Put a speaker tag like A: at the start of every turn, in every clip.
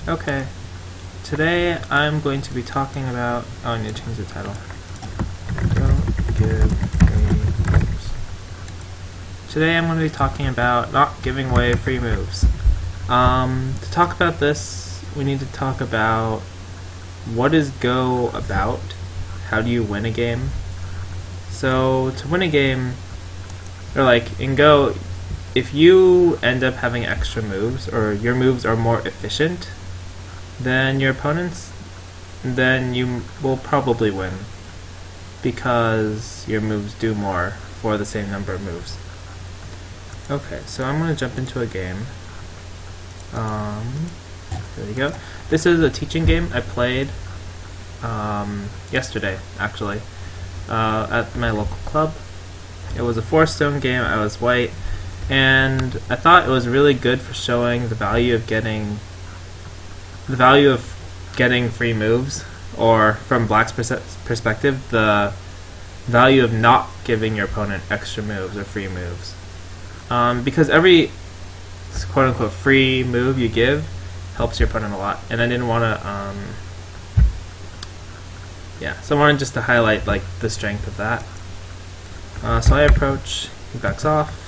A: Okay, today I'm going to be talking about. Oh, I need to change the title. Don't give me moves. Today I'm going to be talking about not giving away free moves. To talk about this, we need to talk about what is Go about? How do you win a game? So, to win a game, or like in Go, if you end up having extra moves, or your moves are more efficient than your opponent's, then you will probably win because your moves do more for the same number of moves. Okay, so I'm going to jump into a game. There we go. This is a teaching game I played yesterday, actually, at my local club. It was a 4-stone game. I was white, and I thought it was really good for showing the value of getting free moves, or from Black's perspective, the value of not giving your opponent extra moves or free moves. Because every quote-unquote free move you give helps your opponent a lot, and I didn't want to, so I wanted just to highlight like the strength of that. So I approach, he backs off.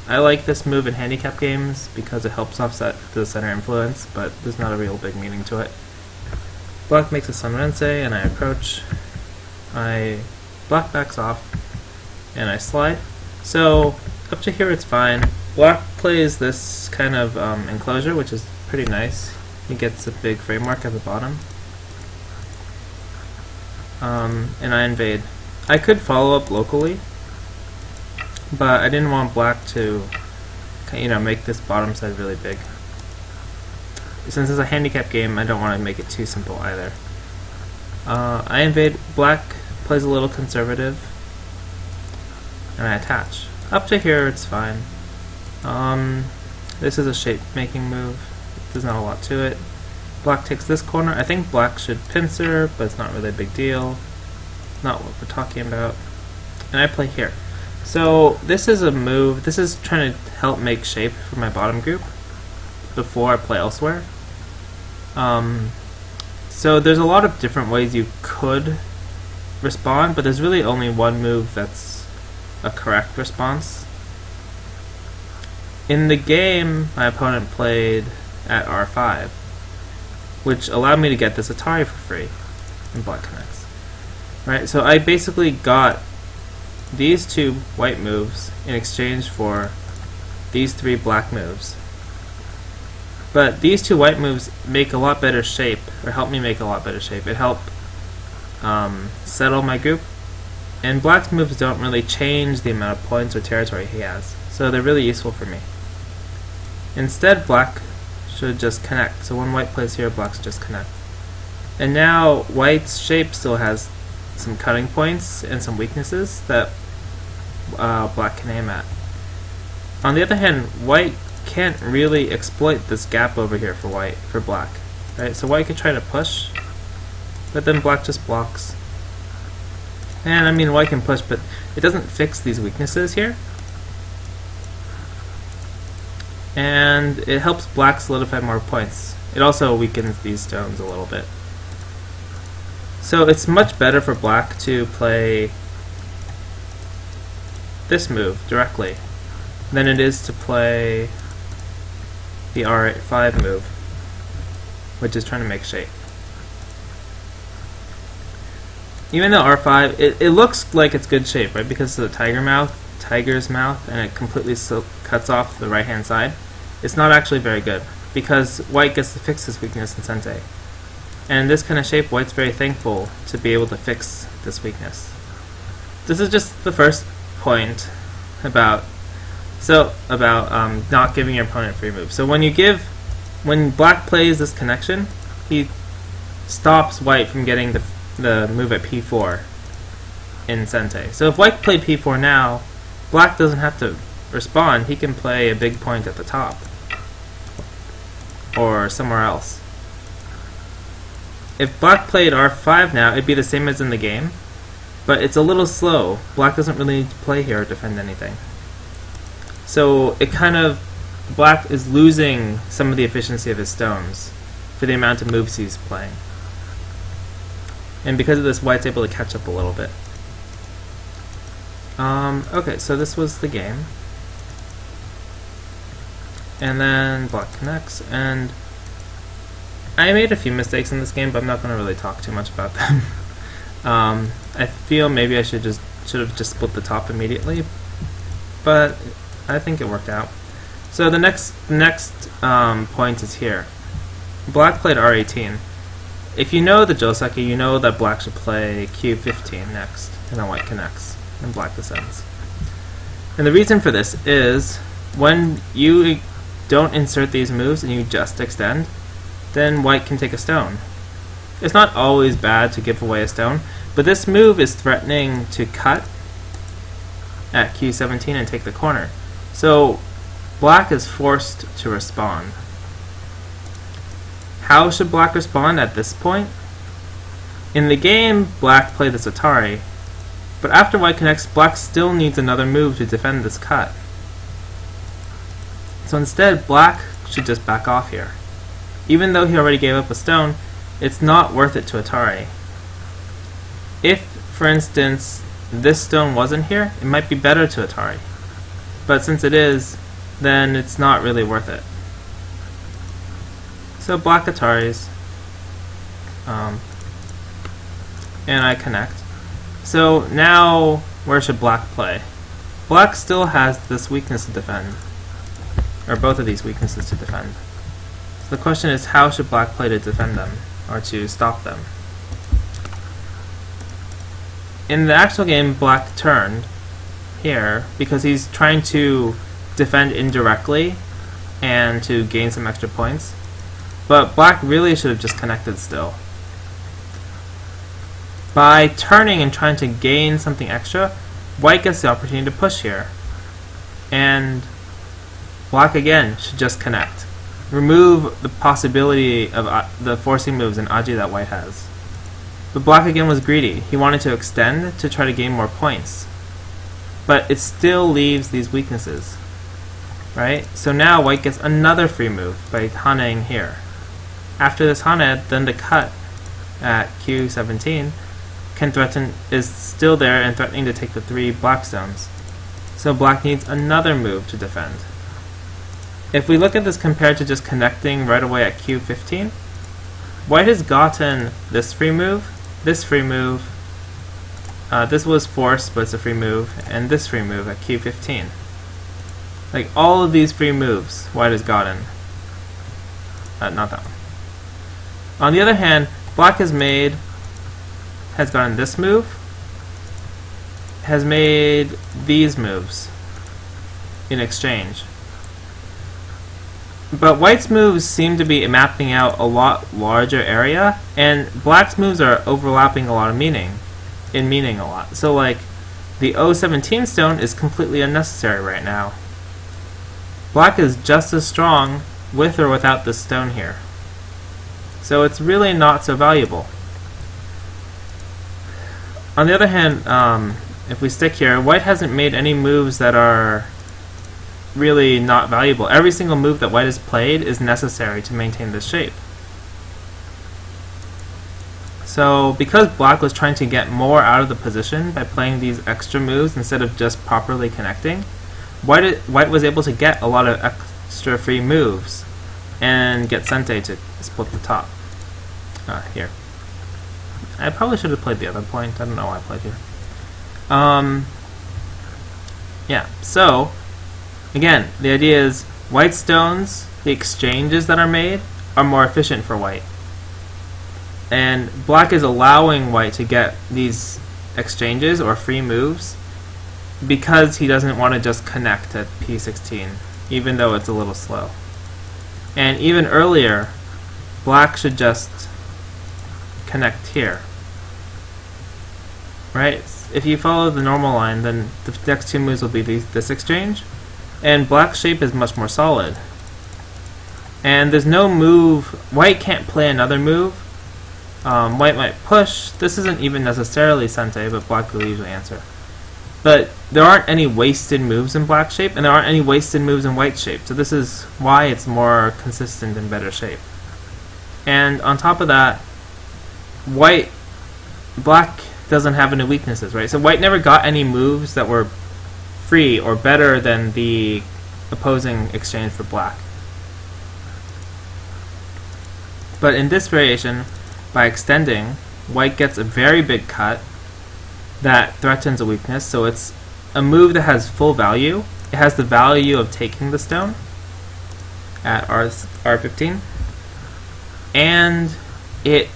A: I like this move in handicap games because it helps offset the center influence, but there's not a real big meaning to it. Black makes a Sanrense, and I approach. Black backs off, and I slide. So up to here it's fine. Black plays this kind of enclosure, which is pretty nice. He gets a big framework at the bottom. And I invade. I could follow up locally, but I didn't want Black to, make this bottom side really big. Since it's a handicap game, I don't want to make it too simple either. I invade. Black plays a little conservative, and I attach. Up to here, it's fine. This is a shape-making move. There's not a lot to it. Black takes this corner. I think Black should pincer, but it's not really a big deal. Not what we're talking about. And I play here. So this is a move. This is trying to help make shape for my bottom group before I play elsewhere. So there's a lot of different ways you could respond, but there's really only one move that's a correct response. In the game, my opponent played at R5, which allowed me to get this Atari for free, and Black connects. Right, so I basically got these 2 white moves in exchange for these 3 black moves. But these 2 white moves make a lot better shape, or help me make a lot better shape. It helped settle my group, and Black's moves don't really change the amount of points or territory he has, so they're really useful for me. Instead, Black should just connect. So when White plays here, Black should just connect. And now White's shape still has some cutting points and some weaknesses that Black can aim at. On the other hand, White can't really exploit this gap over here for Black. Right? So White could try to push, but then Black just blocks. And I mean, White can push, but it doesn't fix these weaknesses here. And it helps Black solidify more points. It also weakens these stones a little bit. So it's much better for Black to play this move directly than it is to play the R5 move, which is trying to make shape. Even though R5, it looks like it's good shape, right? Because of the tiger's mouth, and it completely cuts off the right hand side. It's not actually very good, because White gets to fix this weakness in Sente. And in this kind of shape, White's very thankful to be able to fix this weakness. This is just the first point about not giving your opponent free moves. So when Black plays this connection, he stops White from getting the move at P4 in Sente. So if White played P4 now, Black doesn't have to respond. He can play a big point at the top or somewhere else. If Black played R5 now, it'd be the same as in the game, but it's a little slow. Black doesn't really need to play here or defend anything. So it kind of, Black is losing some of the efficiency of his stones for the amount of moves he's playing. And because of this, white's able to catch up a little bit. Okay, so this was the game. And then black connects, and I made a few mistakes in this game, but I'm not going to really talk too much about them. I feel maybe I should have just split the top immediately, but I think it worked out. So the next point is here. Black played R18. If you know the Joseki, you know that black should play Q15 next, and then white connects, and black descends. And the reason for this is when you don't insert these moves and you just extend, then white can take a stone. It's not always bad to give away a stone, but this move is threatening to cut at Q17 and take the corner. So black is forced to respond. How should black respond at this point? In the game, black played this Atari, but after white connects, black still needs another move to defend this cut. So instead, black should just back off here. Even though he already gave up a stone, it's not worth it to Atari. If, for instance, this stone wasn't here, it might be better to Atari. But since it is, then it's not really worth it. So black Ataris, and I connect. So now, where should black play? Black still has this weakness to defend, or both of these weaknesses to defend. So the question is, how should black play to defend them, or to stop them? In the actual game, black turned here because he's trying to defend indirectly and to gain some extra points. But black really should have just connected still. By turning and trying to gain something extra, white gets the opportunity to push here. And black again should just connect. Remove the possibility of the forcing moves in Aji that white has. But black again was greedy. He wanted to extend to try to gain more points. But it still leaves these weaknesses. Right? So now white gets another free move by Haneing here. After this Hane, then the cut at Q17 is still there and threatening to take the 3 black stones. So black needs another move to defend. If we look at this compared to just connecting right away at Q15, white has gotten this free move, this was forced but it's a free move, and this free move at Q15. Like all of these free moves white has gotten. Not that one. On the other hand, black has gotten this move, has made these moves in exchange. But white's moves seem to be mapping out a lot larger area, and black's moves are overlapping a lot of meaning a lot. So like, the O17 stone is completely unnecessary right now. Black is just as strong with or without this stone here. So it's really not so valuable. On the other hand, if we stick here, white hasn't made any moves that are really not valuable. Every single move that white has played is necessary to maintain this shape. So because black was trying to get more out of the position by playing these extra moves instead of just properly connecting, white was able to get a lot of extra free moves and get Sente to split the top. Here. I probably should have played the other point. I don't know why I played here. Yeah, so again, the idea is white stones, the exchanges that are made, are more efficient for white. And black is allowing white to get these exchanges or free moves because he doesn't want to just connect at P16, even though it's a little slow. And even earlier, black should just connect here. Right? If you follow the normal line, then the next 2 moves will be this exchange, and black's shape is much more solid. And there's no move, white can't play another move. White might push. This isn't even necessarily Sente, but black will usually answer. But there aren't any wasted moves in black shape, and there aren't any wasted moves in white shape, so this is why it's more consistent and better shape. And on top of that, black doesn't have any weaknesses, right? So white never got any moves that were free or better than the opposing exchange for black. But in this variation, by extending, white gets a very big cut that threatens a weakness, so it's a move that has full value. It has the value of taking the stone at R15, and it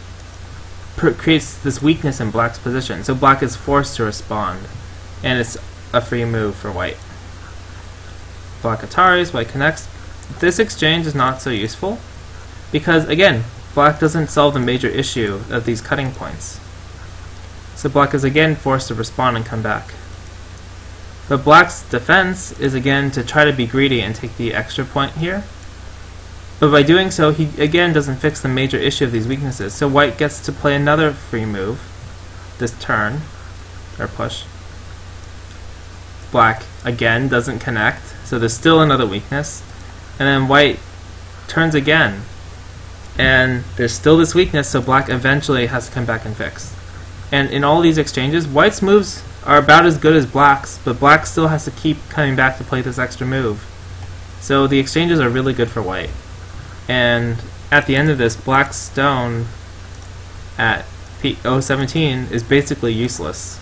A: creates this weakness in black's position, so black is forced to respond, and it's a free move for white. Black Ataris, white connects. This exchange is not so useful because, again, black doesn't solve the major issue of these cutting points. So black is again forced to respond and come back. But black's defense is again to try to be greedy and take the extra point here. But by doing so, he again doesn't fix the major issue of these weaknesses. So white gets to play another free move this turn, or push. Black again doesn't connect, so there's still another weakness. And then white turns again, and there's still this weakness, so black eventually has to come back and fix. And in all these exchanges, white's moves are about as good as black's, but black still has to keep coming back to play this extra move. So the exchanges are really good for white. And at the end of this, black's stone at O17 is basically useless.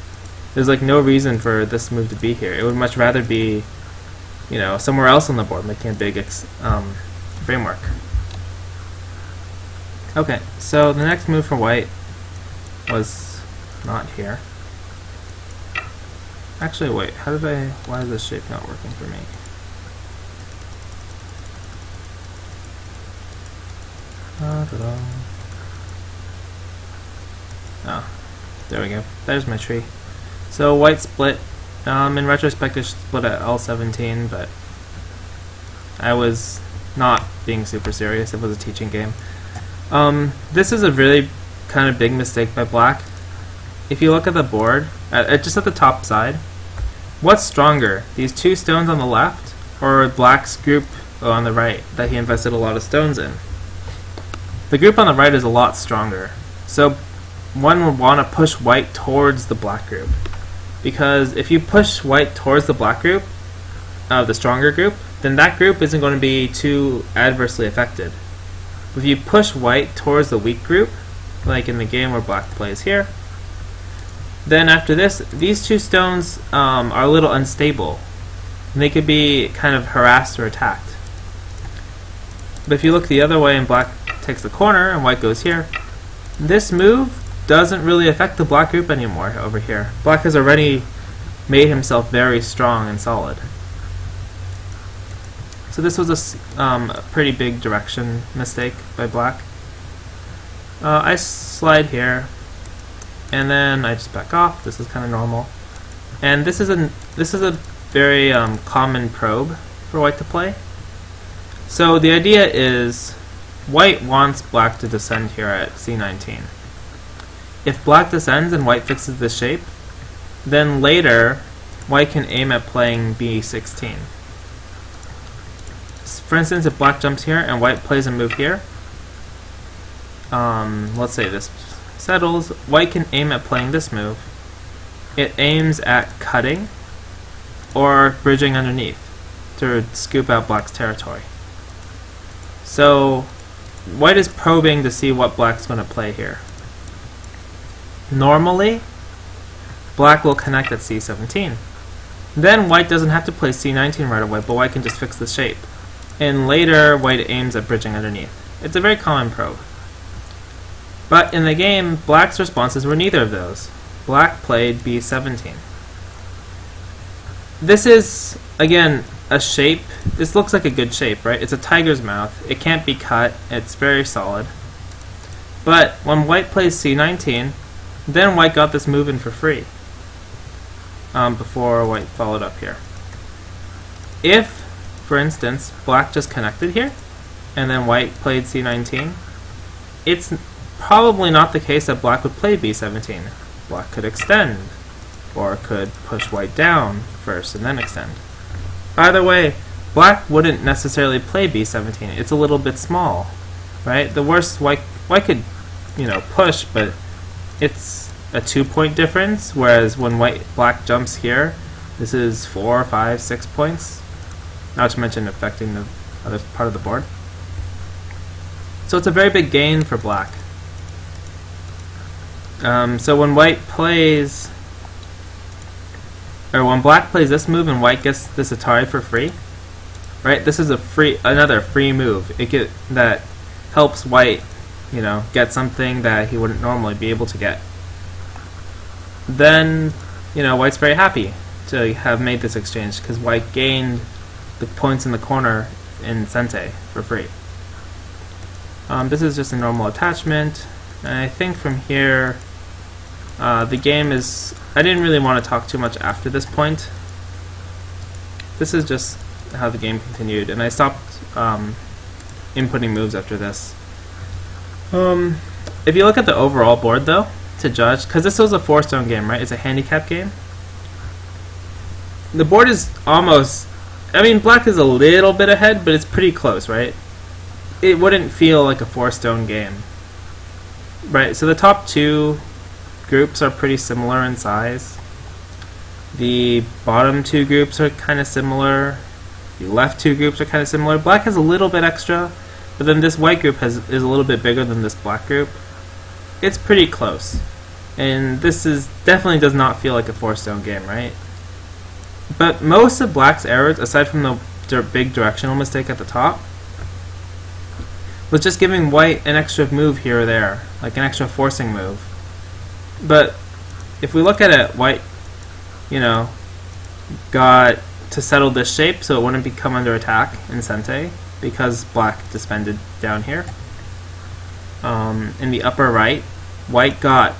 A: There's like no reason for this move to be here. It would much rather be, you know, somewhere else on the board, making a big framework. Okay, so the next move for white was not here. Actually, wait, why is this shape not working for me? Oh, there we go. There's my tree. So white split. In retrospect, it split at L17, but I was not being super serious. It was a teaching game. This is a really kind of big mistake by black. If you look at the board, just at the top side, what's stronger, these two stones on the left, or black's group on the right that he invested a lot of stones in? The group on the right is a lot stronger, so one would want to push white towards the black group, because if you push white towards the black group, the stronger group, then that group isn't going to be too adversely affected. If you push white towards the weak group, like in the game where black plays here, then after this, these two stones are a little unstable, and they could be kind of harassed or attacked. But if you look the other way and black takes the corner and white goes here, this move doesn't really affect the black group anymore over here. Black has already made himself very strong and solid. So this was a pretty big direction mistake by black. I slide here, and then I just back off. This is kind of normal. And this is a very common probe for white to play. So the idea is white wants black to descend here at C19. If black descends and white fixes this shape, then later white can aim at playing B16. For instance, if black jumps here and white plays a move here, let's say this settles, white can aim at playing this move. It aims at cutting or bridging underneath to scoop out black's territory. So white is probing to see what black's going to play here. Normally, black will connect at C17. Then white doesn't have to play C19 right away, but white can just fix the shape. And later, white aims at bridging underneath. It's a very common probe. But in the game, black's responses were neither of those. Black played B17. This is, again, a shape. This looks like a good shape, right? It's a tiger's mouth. It can't be cut. It's very solid. But when white plays C19, then white got this move in for free before white followed up here. If, for instance, black just connected here and then white played C19, it's probably not the case that black would play B17. Black could extend, or could push white down first and then extend. Either way, black wouldn't necessarily play B17. It's a little bit small. right? The worst white could, push, but it's a 2-point difference, whereas when black jumps here, this is 4, 5, 6 points, not to mention affecting the other part of the board. So it's a very big gain for black. So when white plays, or when black plays this move and white gets this Atari for free, right? This is another free move. That helps white, get something that he wouldn't normally be able to get. Then, white's very happy to have made this exchange because white gained the points in the corner in Sente for free. This is just a normal attachment, and I think from here the game is... I didn't really want to talk too much after this point. This is just how the game continued, and I stopped inputting moves after this. If you look at the overall board though, to judge, because this was a 4-stone game, right? It's a handicap game. The board is almost... I mean, black is a little bit ahead, but it's pretty close, right? It wouldn't feel like a 4-stone game. Right, so the top 2 groups are pretty similar in size. The bottom 2 groups are kind of similar. The left 2 groups are kind of similar. Black has a little bit extra, but then this white group is a little bit bigger than this black group. It's pretty close. And this definitely does not feel like a 4-stone game, right? But most of black's errors, aside from the big directional mistake at the top, was just giving white an extra move here or there, like an extra forcing move. But if we look at it, white, got to settle this shape so it wouldn't become under attack in Sente because black defended down here. In the upper right, white got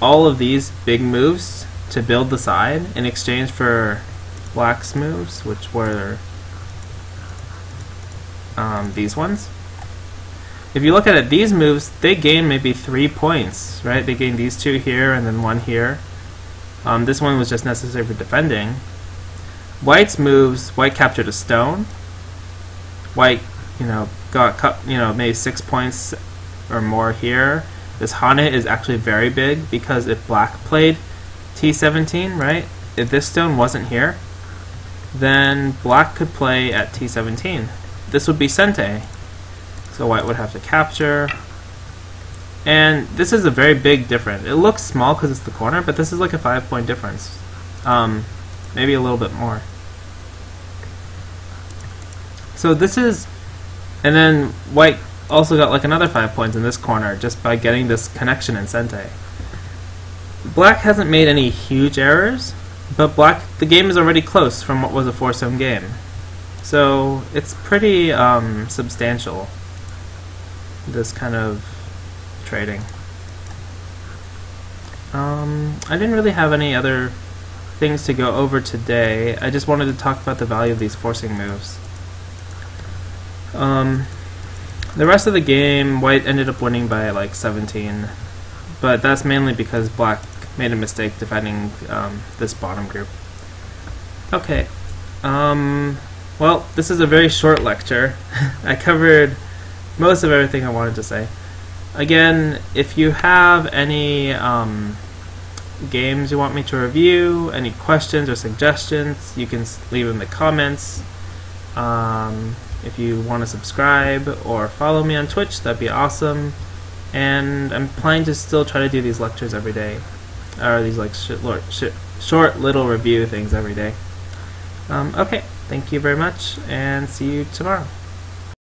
A: all of these big moves to build the side in exchange for black's moves, which were these ones. If you look at it, these moves, they gain maybe 3 points, right? They gain these 2 here and then 1 here. This one was just necessary for defending. White's moves, white captured a stone. White, got maybe 6 points or more here. This Hane is actually very big because if black played T17, right? If this stone wasn't here, then black could play at T17. This would be Sente. So white would have to capture. And this is a very big difference. It looks small because it's the corner, but this is like a 5-point difference. Maybe a little bit more. So this is... And then white also got like another 5 points in this corner just by getting this connection in Sente. Black hasn't made any huge errors, but the game is already close from what was a 4-stone game. So it's pretty substantial, this kind of trading. I didn't really have any other things to go over today. I just wanted to talk about the value of these forcing moves. The rest of the game, white ended up winning by like 17, but that's mainly because black made a mistake defending this bottom group. Okay, well, this is a very short lecture. I covered most of everything I wanted to say. Again, if you have any games you want me to review, any questions or suggestions, you can leave in the comments. If you want to subscribe or follow me on Twitch, that'd be awesome. And I'm planning to still try to do these lectures every day, or these like short little review things every day. Okay, thank you very much, and see you tomorrow.